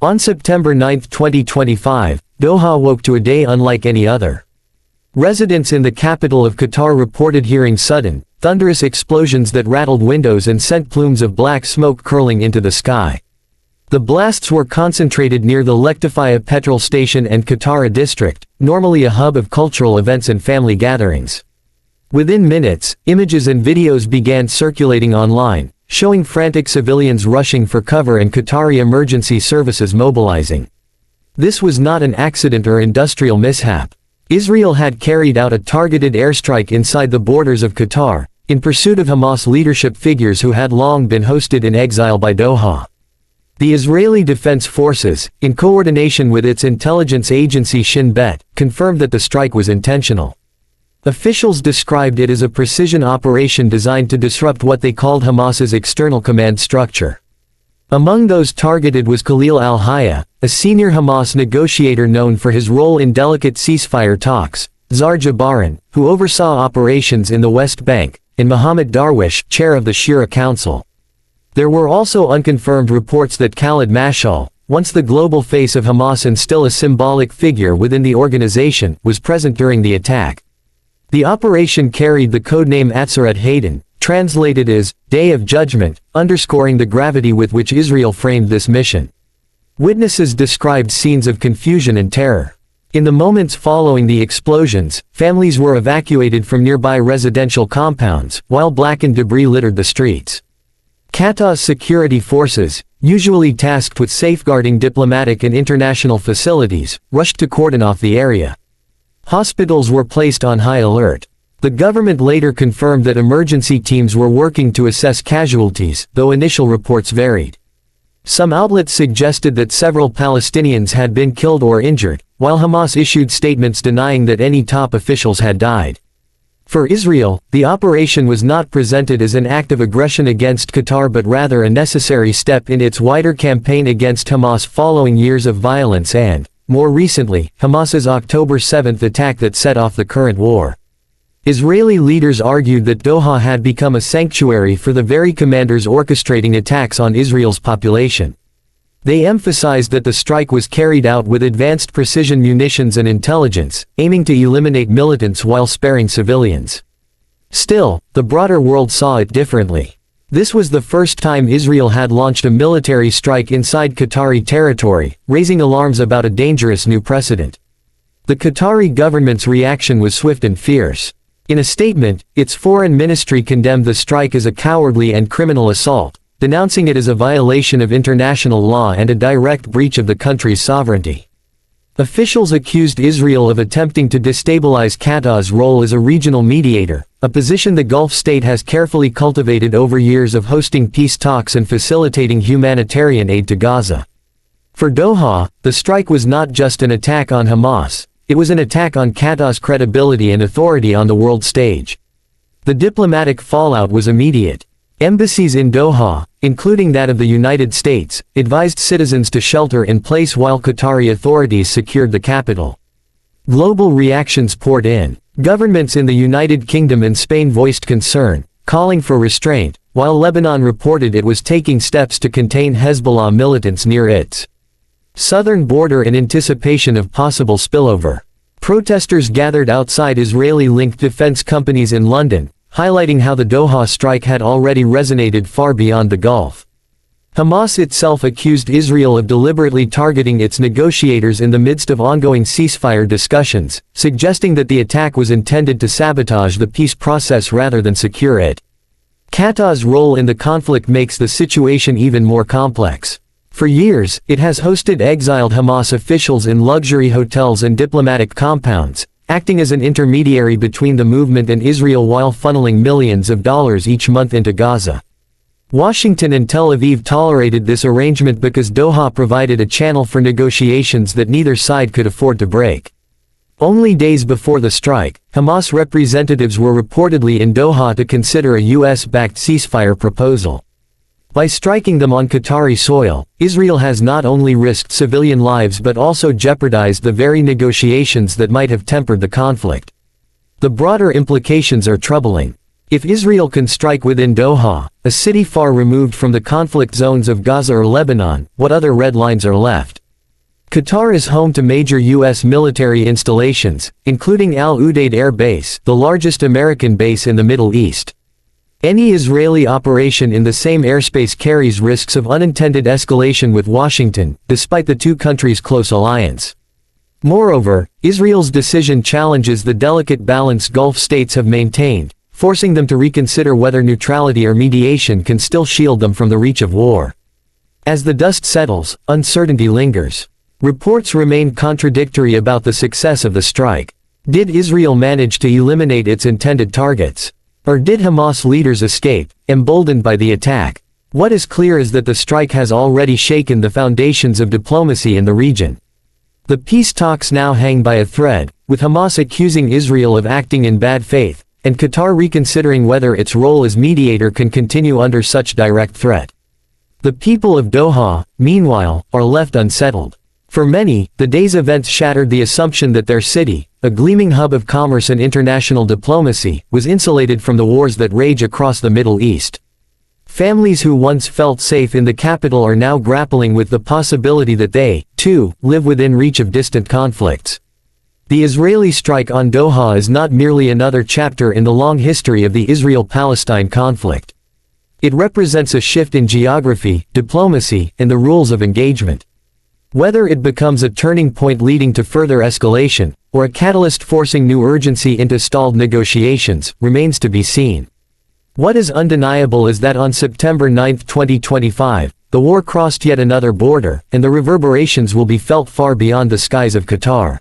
On September 9, 2025, Doha woke to a day unlike any other. Residents in the capital of Qatar reported hearing sudden, thunderous explosions that rattled windows and sent plumes of black smoke curling into the sky. The blasts were concentrated near the Lektifia petrol station and Qatara district, normally a hub of cultural events and family gatherings. Within minutes, images and videos began circulating online, showing frantic civilians rushing for cover and Qatari emergency services mobilizing. This was not an accident or industrial mishap. Israel had carried out a targeted airstrike inside the borders of Qatar, in pursuit of Hamas leadership figures who had long been hosted in exile by Doha. The Israeli Defense Forces, in coordination with its intelligence agency Shin Bet, confirmed that the strike was intentional. Officials described it as a precision operation designed to disrupt what they called Hamas's external command structure. Among those targeted was Khalil al-Hayya, a senior Hamas negotiator known for his role in delicate ceasefire talks, Zar Jabaran, who oversaw operations in the West Bank, and Mohammed Darwish, chair of the Shura Council. There were also unconfirmed reports that Khalid Mashal, once the global face of Hamas and still a symbolic figure within the organization, was present during the attack. The operation carried the codename Atzaret Hayden, translated as Day of Judgment, underscoring the gravity with which Israel framed this mission. Witnesses described scenes of confusion and terror. In the moments following the explosions, families were evacuated from nearby residential compounds, while blackened debris littered the streets. Qatar's security forces, usually tasked with safeguarding diplomatic and international facilities, rushed to cordon off the area. Hospitals were placed on high alert. The government later confirmed that emergency teams were working to assess casualties, though initial reports varied. Some outlets suggested that several Palestinians had been killed or injured, while Hamas issued statements denying that any top officials had died. For Israel, the operation was not presented as an act of aggression against Qatar but rather a necessary step in its wider campaign against Hamas following years of violence and, more recently, Hamas's October 7 attack that set off the current war. Israeli leaders argued that Doha had become a sanctuary for the very commanders orchestrating attacks on Israel's population. They emphasized that the strike was carried out with advanced precision munitions and intelligence, aiming to eliminate militants while sparing civilians. Still, the broader world saw it differently. This was the first time Israel had launched a military strike inside Qatari territory, raising alarms about a dangerous new precedent. The Qatari government's reaction was swift and fierce. In a statement, its foreign ministry condemned the strike as a cowardly and criminal assault, denouncing it as a violation of international law and a direct breach of the country's sovereignty. Officials accused Israel of attempting to destabilize Qatar's role as a regional mediator, a position the Gulf state has carefully cultivated over years of hosting peace talks and facilitating humanitarian aid to Gaza. For Doha, the strike was not just an attack on Hamas, it was an attack on Qatar's credibility and authority on the world stage. The diplomatic fallout was immediate. Embassies in Doha, including that of the United States, advised citizens to shelter in place while Qatari authorities secured the capital. Global reactions poured in. Governments in the United Kingdom and Spain voiced concern, calling for restraint, while Lebanon reported it was taking steps to contain Hezbollah militants near its southern border in anticipation of possible spillover. Protesters gathered outside Israeli-linked defense companies in London, highlighting how the Doha strike had already resonated far beyond the Gulf. Hamas itself accused Israel of deliberately targeting its negotiators in the midst of ongoing ceasefire discussions, suggesting that the attack was intended to sabotage the peace process rather than secure it. Qatar's role in the conflict makes the situation even more complex. For years, it has hosted exiled Hamas officials in luxury hotels and diplomatic compounds, acting as an intermediary between the movement and Israel while funneling millions of dollars each month into Gaza. Washington and Tel Aviv tolerated this arrangement because Doha provided a channel for negotiations that neither side could afford to break. Only days before the strike, Hamas representatives were reportedly in Doha to consider a US-backed ceasefire proposal. By striking them on Qatari soil, Israel has not only risked civilian lives but also jeopardized the very negotiations that might have tempered the conflict. The broader implications are troubling. If Israel can strike within Doha, a city far removed from the conflict zones of Gaza or Lebanon, what other red lines are left? Qatar is home to major U.S. military installations, including Al Udeid Air Base, the largest American base in the Middle East. Any Israeli operation in the same airspace carries risks of unintended escalation with Washington, despite the two countries' close alliance. Moreover, Israel's decision challenges the delicate balance Gulf states have maintained, forcing them to reconsider whether neutrality or mediation can still shield them from the reach of war. As the dust settles, uncertainty lingers. Reports remain contradictory about the success of the strike. Did Israel manage to eliminate its intended targets? Or did Hamas leaders escape, emboldened by the attack? What is clear is that the strike has already shaken the foundations of diplomacy in the region. The peace talks now hang by a thread, with Hamas accusing Israel of acting in bad faith, and Qatar reconsidering whether its role as mediator can continue under such direct threat. The people of Doha, meanwhile, are left unsettled. For many, the day's events shattered the assumption that their city, a gleaming hub of commerce and international diplomacy, was insulated from the wars that rage across the Middle East. Families who once felt safe in the capital are now grappling with the possibility that they, too, live within reach of distant conflicts. The Israeli strike on Doha is not merely another chapter in the long history of the Israel-Palestine conflict. It represents a shift in geography, diplomacy, and the rules of engagement. Whether it becomes a turning point leading to further escalation, or a catalyst forcing new urgency into stalled negotiations, remains to be seen. What is undeniable is that on September 9, 2025, the war crossed yet another border, and the reverberations will be felt far beyond the skies of Qatar.